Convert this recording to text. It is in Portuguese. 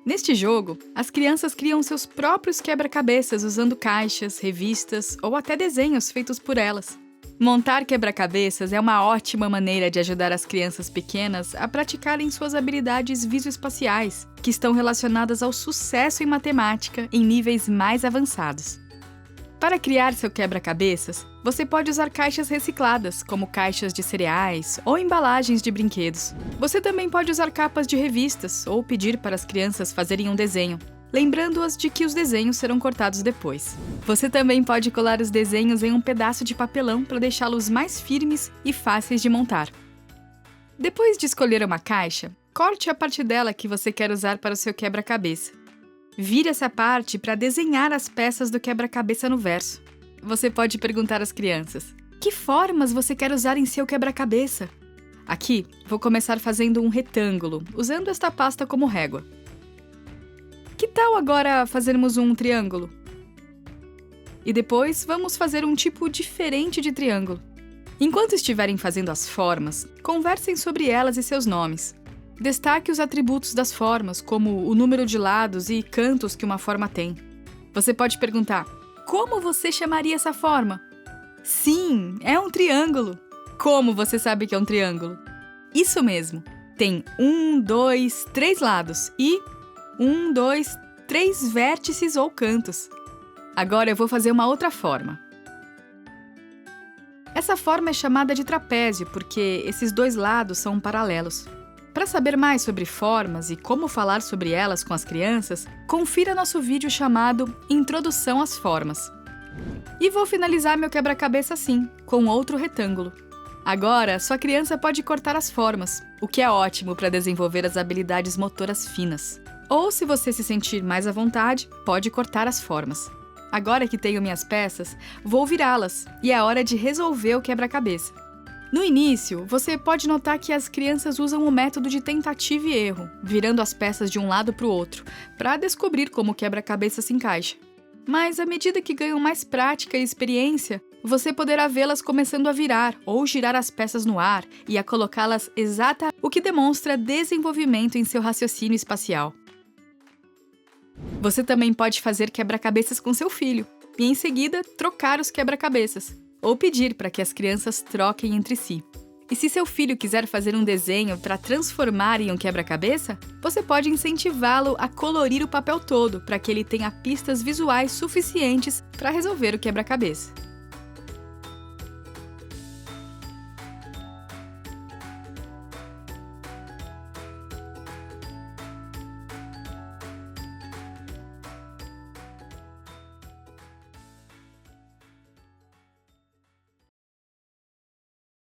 Neste jogo, as crianças criam seus próprios quebra-cabeças usando caixas, revistas ou até desenhos feitos por elas. Montar quebra-cabeças é uma ótima maneira de ajudar as crianças pequenas a praticarem suas habilidades visoespaciais, que estão relacionadas ao sucesso em matemática em níveis mais avançados. Para criar seu quebra-cabeças, você pode usar caixas recicladas, como caixas de cereais ou embalagens de brinquedos. Você também pode usar capas de revistas ou pedir para as crianças fazerem um desenho, lembrando-as de que os desenhos serão cortados depois. Você também pode colar os desenhos em um pedaço de papelão para deixá-los mais firmes e fáceis de montar. Depois de escolher uma caixa, corte a parte dela que você quer usar para o seu quebra-cabeça. Vire essa parte para desenhar as peças do quebra-cabeça no verso. Você pode perguntar às crianças: que formas você quer usar em seu quebra-cabeça? Aqui, vou começar fazendo um retângulo, usando esta pasta como régua. Que tal agora fazermos um triângulo? E depois, vamos fazer um tipo diferente de triângulo. Enquanto estiverem fazendo as formas, conversem sobre elas e seus nomes. Destaque os atributos das formas, como o número de lados e cantos que uma forma tem. Você pode perguntar: como você chamaria essa forma? Sim, é um triângulo! Como você sabe que é um triângulo? Isso mesmo! Tem 1, 2, 3 lados e 1, 2, 3 vértices ou cantos. Agora eu vou fazer uma outra forma. Essa forma é chamada de trapézio porque esses dois lados são paralelos. Para saber mais sobre formas e como falar sobre elas com as crianças, confira nosso vídeo chamado Introdução às Formas. E vou finalizar meu quebra-cabeça assim, com outro retângulo. Agora, sua criança pode cortar as formas, o que é ótimo para desenvolver as habilidades motoras finas. Ou, se você se sentir mais à vontade, pode cortar as formas. Agora que tenho minhas peças, vou virá-las e é hora de resolver o quebra-cabeça. No início, você pode notar que as crianças usam o método de tentativa e erro, virando as peças de um lado para o outro, para descobrir como o quebra-cabeça se encaixa. Mas, à medida que ganham mais prática e experiência, você poderá vê-las começando a virar ou girar as peças no ar e a colocá-las o que demonstra desenvolvimento em seu raciocínio espacial. Você também pode fazer quebra-cabeças com seu filho e, em seguida, trocar os quebra-cabeças, ou pedir para que as crianças troquem entre si. E se seu filho quiser fazer um desenho para transformar em um quebra-cabeça, você pode incentivá-lo a colorir o papel todo para que ele tenha pistas visuais suficientes para resolver o quebra-cabeça.